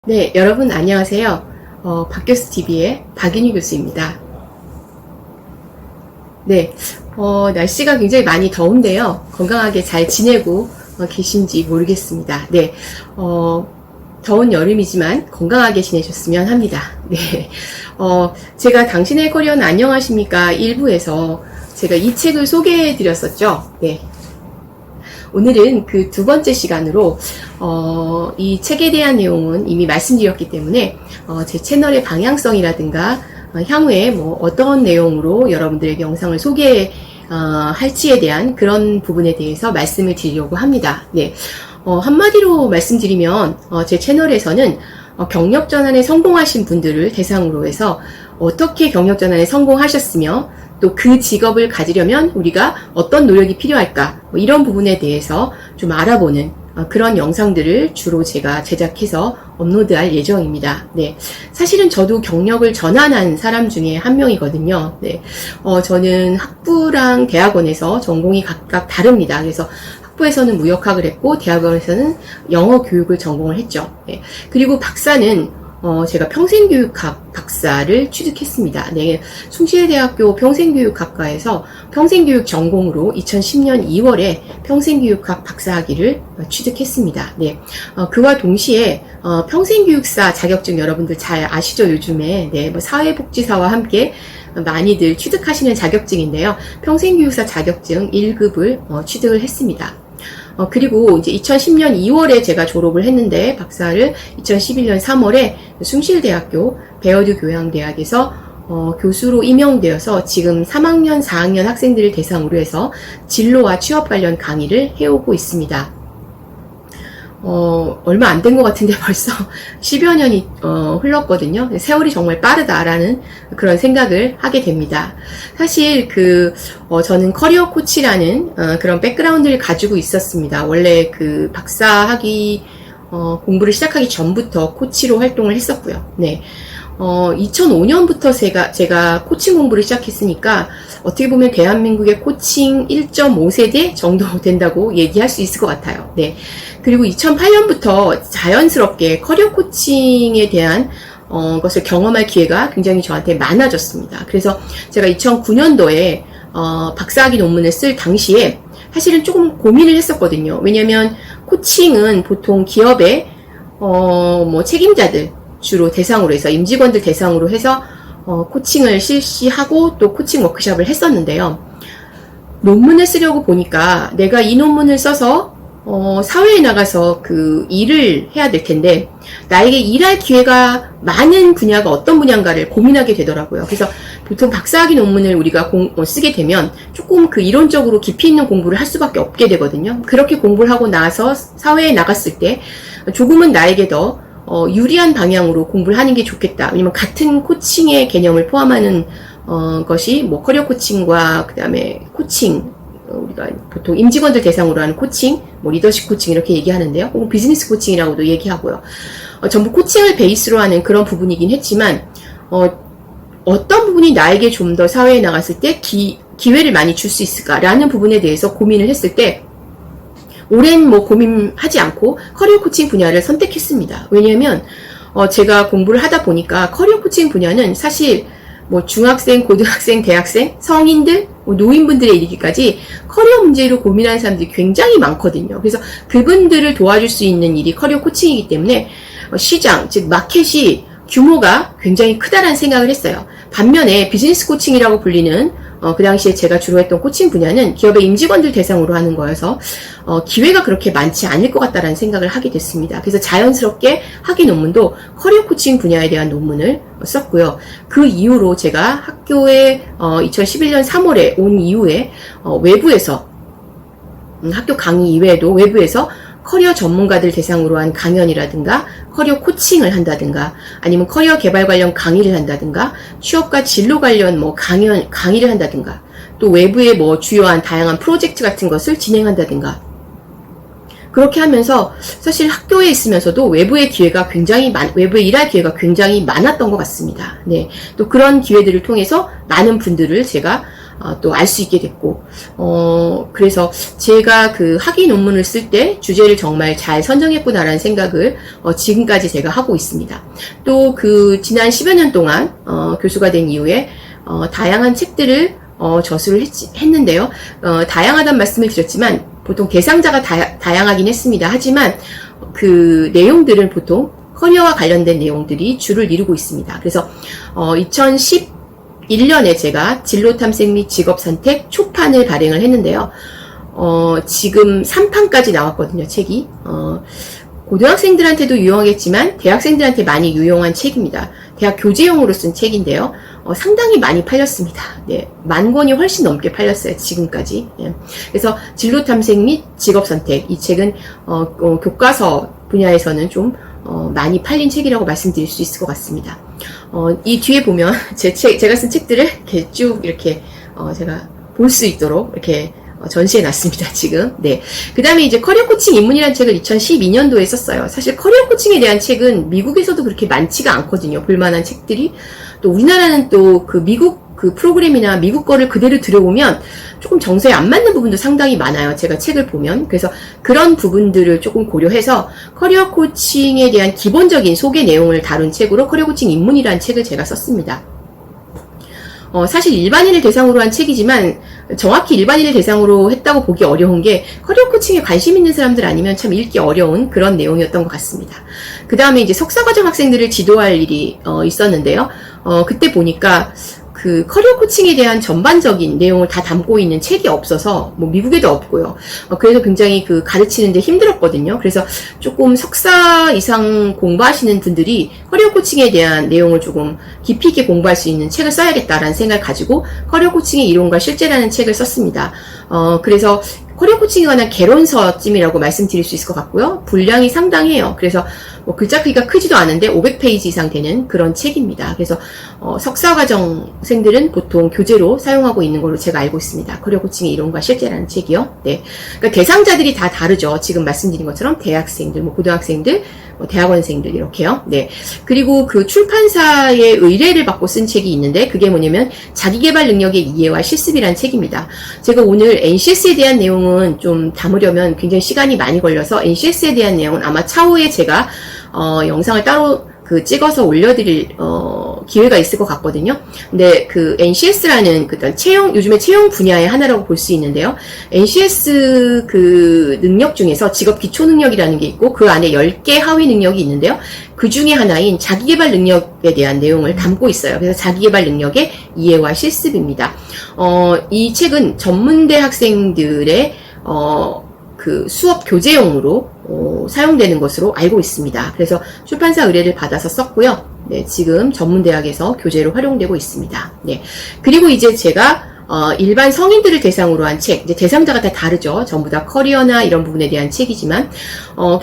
네, 여러분 안녕하세요. 박교수 TV의 박인희 교수입니다. 네, 날씨가 굉장히 많이 더운데요. 건강하게 잘 지내고 계신지 모르겠습니다. 네, 더운 여름이지만 건강하게 지내셨으면 합니다. 네, 제가 당신의 커리어는 안녕하십니까 1부에서 제가 이 책을 소개해 드렸었죠. 네. 오늘은 그 두 번째 시간으로 이 책에 대한 내용은 이미 말씀드렸기 때문에 제 채널의 방향성이라든가 향후에 뭐 어떤 내용으로 여러분들에게 영상을 소개할지에 대한 그런 부분에 대해서 말씀을 드리려고 합니다. 네, 한마디로 말씀드리면 제 채널에서는 경력전환에 성공하신 분들을 대상으로 해서 어떻게 경력전환에 성공하셨으며 또 그 직업을 가지려면 우리가 어떤 노력이 필요할까 뭐 이런 부분에 대해서 좀 알아보는 그런 영상들을 주로 제가 제작해서 업로드할 예정입니다. 네, 사실은 저도 경력을 전환한 사람 중에 한 명이거든요. 네, 저는 학부랑 대학원에서 전공이 각각 다릅니다. 그래서 학부에서는 무역학을 했고 대학원에서는 영어 교육을 전공을 했죠. 네, 그리고 박사는 제가 평생교육학 박사를 취득했습니다. 네, 숭실대학교 평생교육학과에서 평생교육 전공으로 2010년 2월에 평생교육학 박사학위를 취득했습니다. 네, 그와 동시에 평생교육사 자격증 여러분들 잘 아시죠? 요즘에 네, 뭐 사회복지사와 함께 많이들 취득하시는 자격증인데요. 평생교육사 자격증 1급을 취득을 했습니다. 그리고 이제 2010년 2월에 제가 졸업을 했는데 박사를 2011년 3월에 숭실대학교 베어드 교양대학에서 교수로 임용되어서 지금 3학년, 4학년 학생들을 대상으로 해서 진로와 취업 관련 강의를 해오고 있습니다. 얼마 안 된 것 같은데 벌써 10여 년이 흘렀거든요. 세월이 정말 빠르다라는 그런 생각을 하게 됩니다. 사실 저는 커리어 코치라는 그런 백그라운드를 가지고 있었습니다. 원래 그 박사학위 공부를 시작하기 전부터 코치로 활동을 했었고요. 네. 2005년부터 제가 코칭 공부를 시작했으니까 어떻게 보면 대한민국의 코칭 1.5세대 정도 된다고 얘기할 수 있을 것 같아요. 네. 그리고 2008년부터 자연스럽게 커리어 코칭에 대한 것을 경험할 기회가 굉장히 저한테 많아졌습니다. 그래서 제가 2009년도에 박사학위 논문을 쓸 당시에 사실은 조금 고민을 했었거든요. 왜냐면 코칭은 보통 기업의 뭐 책임자들 주로 대상으로 해서 임직원들 대상으로 해서 코칭을 실시하고 또 코칭 워크숍을 했었는데요. 논문을 쓰려고 보니까 내가 이 논문을 써서 사회에 나가서 그 일을 해야 될 텐데 나에게 일할 기회가 많은 분야가 어떤 분야인가를 고민하게 되더라고요. 그래서 보통 박사학위 논문을 우리가 쓰게 되면 조금 그 이론적으로 깊이 있는 공부를 할 수밖에 없게 되거든요. 그렇게 공부를 하고 나서 사회에 나갔을 때 조금은 나에게 더 유리한 방향으로 공부를 하는 게 좋겠다. 왜냐면 같은 코칭의 개념을 포함하는 것이 뭐 커리어 코칭과 그 다음에 코칭, 우리가 보통 임직원들 대상으로 하는 코칭, 뭐 리더십 코칭 이렇게 얘기하는데요. 혹은 비즈니스 코칭이라고도 얘기하고요. 전부 코칭을 베이스로 하는 그런 부분이긴 했지만 어떤 부분이 나에게 좀 더 사회에 나갔을 때 기회를 많이 줄 수 있을까라는 부분에 대해서 고민을 했을 때 오랜 뭐 고민하지 않고 커리어 코칭 분야를 선택했습니다. 왜냐하면 제가 공부를 하다 보니까 커리어 코칭 분야는 사실 뭐 중학생, 고등학생, 대학생, 성인들, 노인분들에 이르기까지 커리어 문제로 고민하는 사람들이 굉장히 많거든요. 그래서 그분들을 도와줄 수 있는 일이 커리어 코칭이기 때문에 시장, 즉 마켓이 규모가 굉장히 크다라는 생각을 했어요. 반면에 비즈니스 코칭이라고 불리는 그 당시에 제가 주로 했던 코칭 분야는 기업의 임직원들 대상으로 하는 거여서 기회가 그렇게 많지 않을 것 같다라는 생각을 하게 됐습니다. 그래서 자연스럽게 학위 논문도 커리어 코칭 분야에 대한 논문을 썼고요. 그 이후로 제가 학교에 2011년 3월에 온 이후에 외부에서 학교 강의 이외에도 외부에서 커리어 전문가들 대상으로 한 강연이라든가 커리어 코칭을 한다든가 아니면 커리어 개발 관련 강의를 한다든가 취업과 진로 관련 뭐 강의를 한다든가 또 외부의 뭐 주요한 다양한 프로젝트 같은 것을 진행한다든가 그렇게 하면서 사실 학교에 있으면서도 외부의 일할 기회가 굉장히 많았던 것 같습니다. 네. 또 그런 기회들을 통해서 많은 분들을 제가 또 알 수 있게 됐고, 그래서 제가 그 학위 논문을 쓸 때 주제를 정말 잘 선정했구나라는 생각을 지금까지 제가 하고 있습니다. 또 그 지난 10여 년 동안 교수가 된 이후에 다양한 책들을 저술을 했는데요. 다양하다는 말씀을 드렸지만 보통 대상자가 다양하긴 했습니다. 하지만 그 내용들은 보통 커리어와 관련된 내용들이 주를 이루고 있습니다. 그래서 2011년에 제가 진로 탐색 및 직업 선택 초판을 발행을 했는데요. 지금 3판까지 나왔거든요, 책이. 고등학생들한테도 유용하겠지만 대학생들한테 많이 유용한 책입니다. 대학 교재용으로 쓴 책인데요. 상당히 많이 팔렸습니다. 네, 10,000권이 훨씬 넘게 팔렸어요, 지금까지. 예. 그래서 진로 탐색 및 직업 선택, 이 책은 교과서 분야에서는 좀 많이 팔린 책이라고 말씀드릴 수 있을 것 같습니다. 이 뒤에 보면 제가 쓴 책들을 이렇게 쭉 이렇게 제가 볼 수 있도록 이렇게 전시해 놨습니다, 지금. 네. 그 다음에 이제 커리어 코칭 입문이라는 책을 2012년도에 썼어요. 사실 커리어 코칭에 대한 책은 미국에서도 그렇게 많지가 않거든요. 볼만한 책들이. 또 우리나라는 또 그 미국 그 프로그램이나 미국 거를 그대로 들여오면 조금 정서에 안 맞는 부분도 상당히 많아요. 제가 책을 보면. 그래서 그런 부분들을 조금 고려해서 커리어 코칭에 대한 기본적인 소개 내용을 다룬 책으로 커리어 코칭 입문이라는 책을 제가 썼습니다. 사실 일반인을 대상으로 한 책이지만 정확히 일반인을 대상으로 했다고 보기 어려운 게 커리어 코칭에 관심 있는 사람들 아니면 참 읽기 어려운 그런 내용이었던 것 같습니다. 그 다음에 이제 석사과정 학생들을 지도할 일이 있었는데요. 그때 보니까 그 커리어 코칭에 대한 전반적인 내용을 다 담고 있는 책이 없어서 뭐 미국에도 없고요. 그래서 굉장히 그 가르치는데 힘들었거든요. 그래서 조금 석사 이상 공부하시는 분들이 커리어 코칭에 대한 내용을 조금 깊이 있게 공부할 수 있는 책을 써야겠다라는 생각을 가지고 커리어 코칭의 이론과 실제라는 책을 썼습니다. 그래서 커리어 코칭에 관한 개론서쯤이라고 말씀드릴 수 있을 것 같고요. 분량이 상당해요. 그래서 뭐 글자 크기가 크지도 않은데 500페이지 이상 되는 그런 책입니다. 그래서 석사과정생들은 보통 교재로 사용하고 있는 걸로 제가 알고 있습니다. 커리어 코칭의 이론과 실제라는 책이요. 네, 그러니까 대상자들이 다 다르죠. 지금 말씀드린 것처럼 대학생들, 뭐 고등학생들, 대학원생들 이렇게요. 네. 그리고 그 출판사의 의뢰를 받고 쓴 책이 있는데 그게 뭐냐면 자기계발 능력의 이해와 실습이라는 책입니다. 제가 오늘 NCS에 대한 내용은 좀 담으려면 굉장히 시간이 많이 걸려서 NCS에 대한 내용은 아마 차후에 제가 영상을 따로 찍어서 올려드릴 기회가 있을 것 같거든요. 근데 그 NCS라는 요즘에 채용 분야의 하나라고 볼 수 있는데요. NCS 그 능력 중에서 직업 기초 능력이라는 게 있고 그 안에 10개 하위 능력이 있는데요. 그 중에 하나인 자기계발 능력에 대한 내용을 담고 있어요. 그래서 자기계발 능력의 이해와 실습입니다. 이 책은 전문대 학생들의 그 수업 교재용으로 사용되는 것으로 알고 있습니다. 그래서 출판사 의뢰를 받아서 썼고요. 네, 지금 전문대학에서 교재로 활용되고 있습니다. 네. 그리고 이제 제가 일반 성인들을 대상으로 한 책, 이제 대상자가 다 다르죠. 전부 다 커리어나 이런 부분에 대한 책이지만,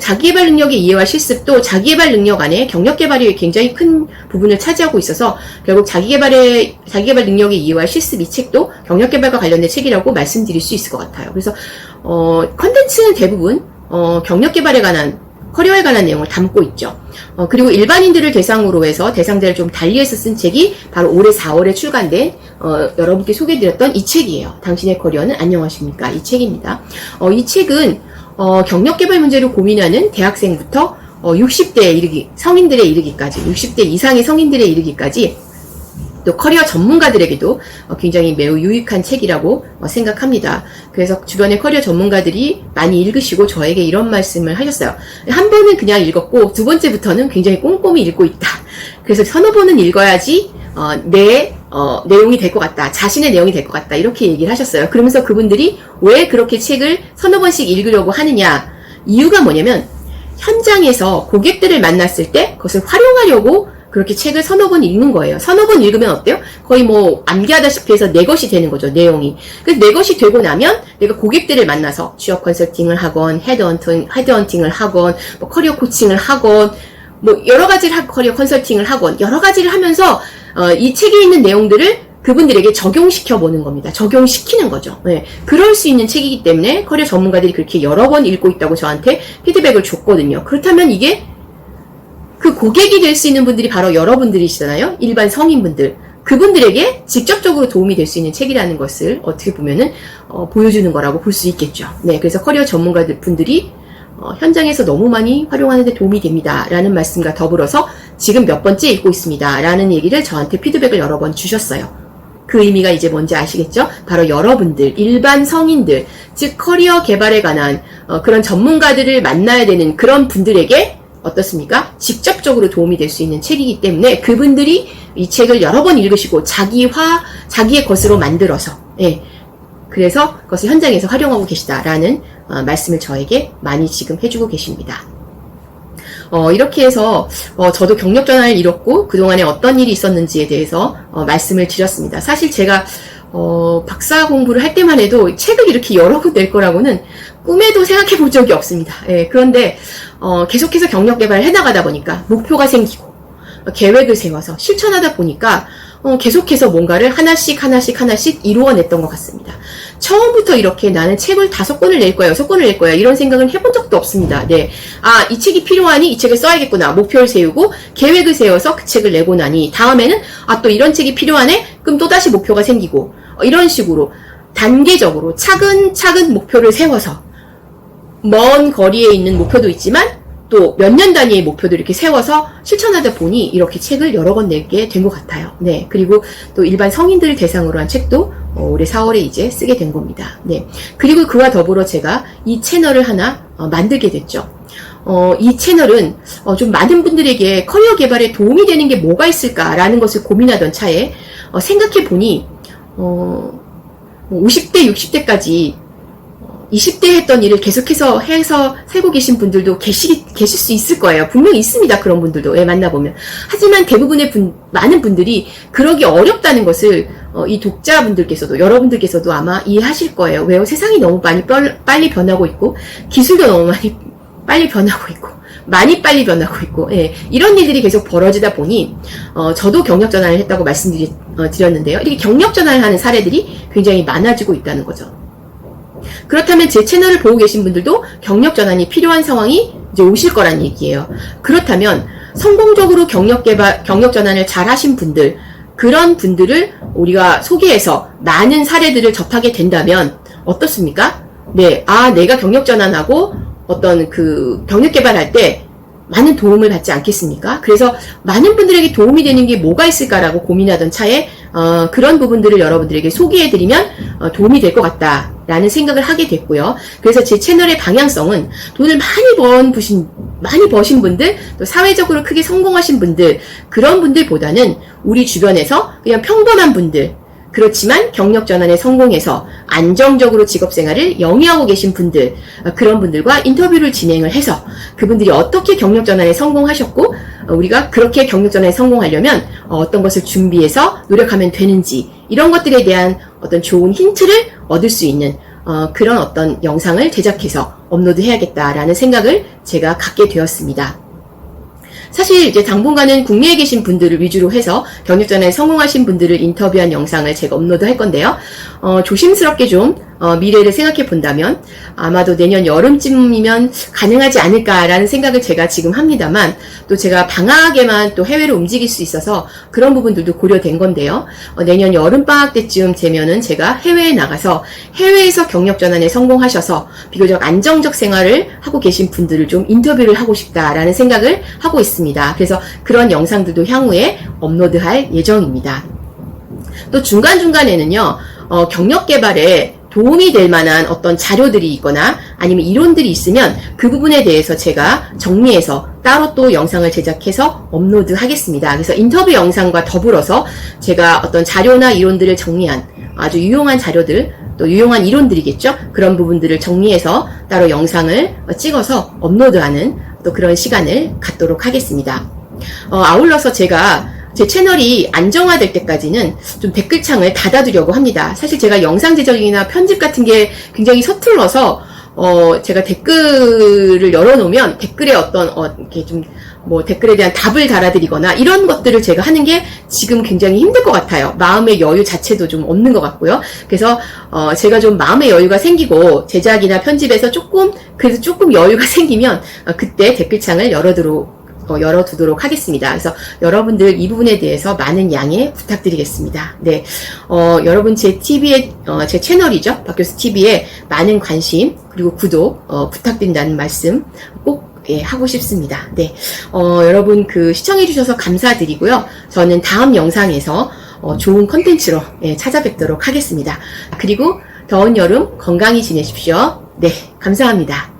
자기계발 능력의 이해와 실습도 자기계발 능력 안에 경력 개발이 굉장히 큰 부분을 차지하고 있어서, 결국 자기계발 능력의 이해와 실습 이 책도 경력 개발과 관련된 책이라고 말씀드릴 수 있을 것 같아요. 그래서, 컨텐츠는 대부분, 경력 개발에 관한 커리어에 관한 내용을 담고 있죠. 그리고 일반인들을 대상으로 해서 대상자를 좀 달리해서 쓴 책이 바로 올해 4월에 출간된 여러분께 소개해드렸던 이 책이에요. 당신의 커리어는 안녕하십니까? 이 책입니다. 이 책은 경력개발 문제를 고민하는 대학생부터 60대에 이르기, 성인들에 이르기까지, 60대 이상의 성인들에 이르기까지 또 커리어 전문가들에게도 굉장히 매우 유익한 책이라고 생각합니다. 그래서 주변의 커리어 전문가들이 많이 읽으시고 저에게 이런 말씀을 하셨어요. 한 번은 그냥 읽었고 두 번째부터는 굉장히 꼼꼼히 읽고 있다. 그래서 서너 번은 읽어야지 내 내용이 될 것 같다. 자신의 내용이 될 것 같다. 이렇게 얘기를 하셨어요. 그러면서 그분들이 왜 그렇게 책을 서너 번씩 읽으려고 하느냐. 이유가 뭐냐면 현장에서 고객들을 만났을 때 그것을 활용하려고 그렇게 책을 서너 번 읽는 거예요. 서너 번 읽으면 어때요? 거의 뭐 암기하다시피 해서 내 것이 되는 거죠, 내용이. 그래서 내 것이 되고 나면 내가 고객들을 만나서 취업 컨설팅을 하건, 헤드헌팅을 하건, 뭐 커리어 코칭을 하건, 뭐 여러 가지를 커리어 컨설팅을 하건, 여러 가지를 하면서 이 책에 있는 내용들을 그분들에게 적용시켜 보는 겁니다. 적용시키는 거죠. 네. 그럴 수 있는 책이기 때문에 커리어 전문가들이 그렇게 여러 번 읽고 있다고 저한테 피드백을 줬거든요. 그렇다면 이게 그 고객이 될 수 있는 분들이 바로 여러분들이시잖아요. 일반 성인분들. 그분들에게 직접적으로 도움이 될 수 있는 책이라는 것을 어떻게 보면은 보여주는 거라고 볼 수 있겠죠. 네, 그래서 커리어 전문가들 분들이 현장에서 너무 많이 활용하는 데 도움이 됩니다 라는 말씀과 더불어서 지금 몇 번째 읽고 있습니다 라는 얘기를 저한테 피드백을 여러 번 주셨어요. 그 의미가 이제 뭔지 아시겠죠? 바로 여러분들, 일반 성인들, 즉 커리어 개발에 관한 그런 전문가들을 만나야 되는 그런 분들에게 어떻습니까? 직접적으로 도움이 될 수 있는 책이기 때문에 그분들이 이 책을 여러 번 읽으시고 자기의 것으로 만들어서, 예, 그래서 그것을 현장에서 활용하고 계시다라는 말씀을 저에게 많이 지금 해주고 계십니다. 이렇게 해서 저도 경력 전환을 이뤘고 그동안에 어떤 일이 있었는지에 대해서 말씀을 드렸습니다. 사실 제가 박사 공부를 할 때만 해도 책을 이렇게 여러 권 낼 거라고는 꿈에도 생각해 본 적이 없습니다. 예, 그런데 계속해서 경력 개발을 해나가다 보니까 목표가 생기고 계획을 세워서 실천하다 보니까 계속해서 뭔가를 하나씩 이루어냈던 것 같습니다. 처음부터 이렇게 나는 책을 5권을 낼 거야, 6권을 낼 거야 이런 생각을 해본 적도 없습니다. 네, 이 책이 필요하니 이 책을 써야겠구나 목표를 세우고 계획을 세워서 그 책을 내고 나니 다음에는 또 이런 책이 필요하네 그럼 또다시 목표가 생기고 이런 식으로 단계적으로 차근차근 목표를 세워서 먼 거리에 있는 목표도 있지만 또 몇 년 단위의 목표도 이렇게 세워서 실천하다 보니 이렇게 책을 여러 권 내게 된 것 같아요. 네, 그리고 또 일반 성인들 대상으로 한 책도 올해 4월에 이제 쓰게 된 겁니다. 네, 그리고 그와 더불어 제가 이 채널을 하나 만들게 됐죠. 이 채널은 좀 많은 분들에게 커리어 개발에 도움이 되는 게 뭐가 있을까라는 것을 고민하던 차에 생각해 보니 50대, 60대까지 20대 했던 일을 계속해서 해서 살고 계신 분들도 계실 수 있을 거예요. 분명히 있습니다. 그런 분들도. 예, 만나보면. 하지만 대부분의 많은 분들이 그러기 어렵다는 것을 이 독자분들께서도 여러분들께서도 아마 이해하실 거예요. 왜요? 세상이 너무 빨리 변하고 있고 기술도 너무 빨리 변하고 있고 많이 빨리 변하고 있고 예, 이런 일들이 계속 벌어지다 보니 저도 경력 전환을 했다고 말씀드렸는데요. 이렇게 경력 전환을 하는 사례들이 굉장히 많아지고 있다는 거죠. 그렇다면 제 채널을 보고 계신 분들도 경력 전환이 필요한 상황이 이제 오실 거란 얘기예요. 그렇다면 성공적으로 경력 전환을 잘 하신 분들, 그런 분들을 우리가 소개해서 많은 사례들을 접하게 된다면 어떻습니까? 네, 내가 경력 전환하고 어떤 그 경력 개발할 때 많은 도움을 받지 않겠습니까? 그래서 많은 분들에게 도움이 되는 게 뭐가 있을까라고 고민하던 차에 그런 부분들을 여러분들에게 소개해드리면 도움이 될 것 같다라는 생각을 하게 됐고요. 그래서 제 채널의 방향성은 돈을 많이 버신 분들, 또 사회적으로 크게 성공하신 분들, 그런 분들보다는 우리 주변에서 그냥 평범한 분들, 그렇지만 경력 전환에 성공해서 안정적으로 직업생활을 영위하고 계신 분들, 그런 분들과 인터뷰를 진행을 해서 그분들이 어떻게 경력 전환에 성공하셨고 우리가 그렇게 경력 전환에 성공하려면 어떤 것을 준비해서 노력하면 되는지, 이런 것들에 대한 어떤 좋은 힌트를 얻을 수 있는 그런 어떤 영상을 제작해서 업로드해야겠다라는 생각을 제가 갖게 되었습니다. 사실 이제 당분간은 국내에 계신 분들을 위주로 해서 경력 전환에 성공하신 분들을 인터뷰한 영상을 제가 업로드할 건데요. 조심스럽게 좀 미래를 생각해 본다면 아마도 내년 여름쯤이면 가능하지 않을까라는 생각을 제가 지금 합니다만, 또 제가 방학에만 또 해외로 움직일 수 있어서 그런 부분들도 고려된 건데요. 내년 여름방학 때쯤 되면은 제가 해외에 나가서 해외에서 경력 전환에 성공하셔서 비교적 안정적 생활을 하고 계신 분들을 좀 인터뷰를 하고 싶다라는 생각을 하고 있습니다. 그래서 그런 영상들도 향후에 업로드할 예정입니다. 또 중간중간에는요, 경력 개발에 도움이 될 만한 어떤 자료들이 있거나 아니면 이론들이 있으면 그 부분에 대해서 제가 정리해서 따로 또 영상을 제작해서 업로드 하겠습니다. 그래서 인터뷰 영상과 더불어서 제가 어떤 자료나 이론들을 정리한 아주 유용한 자료들, 또 유용한 이론들이겠죠? 그런 부분들을 정리해서 따로 영상을 찍어서 업로드하는 또 그런 시간을 갖도록 하겠습니다. 아울러서 제가 제 채널이 안정화될 때까지는 좀 댓글창을 닫아두려고 합니다. 사실 제가 영상 제작이나 편집 같은 게 굉장히 서툴러서 제가 댓글을 열어놓으면 댓글에 어떤 이렇게 좀 뭐 댓글에 대한 답을 달아드리거나 이런 것들을 제가 하는 게 지금 굉장히 힘들 것 같아요. 마음의 여유 자체도 좀 없는 것 같고요. 그래서 제가 좀 마음의 여유가 생기고 제작이나 편집에서 그래도 조금 여유가 생기면 그때 댓글창을 열어두도록 하겠습니다. 그래서 여러분들 이 부분에 대해서 많은 양해 부탁드리겠습니다. 네, 여러분 제 TV에, 제 채널이죠. 박교수 TV에 많은 관심, 그리고 구독, 부탁드린다는 말씀 꼭 하고 싶습니다. 네, 여러분 시청해주셔서 감사드리고요. 저는 다음 영상에서 좋은 컨텐츠로 찾아뵙도록 하겠습니다. 그리고 더운 여름 건강히 지내십시오. 네, 감사합니다.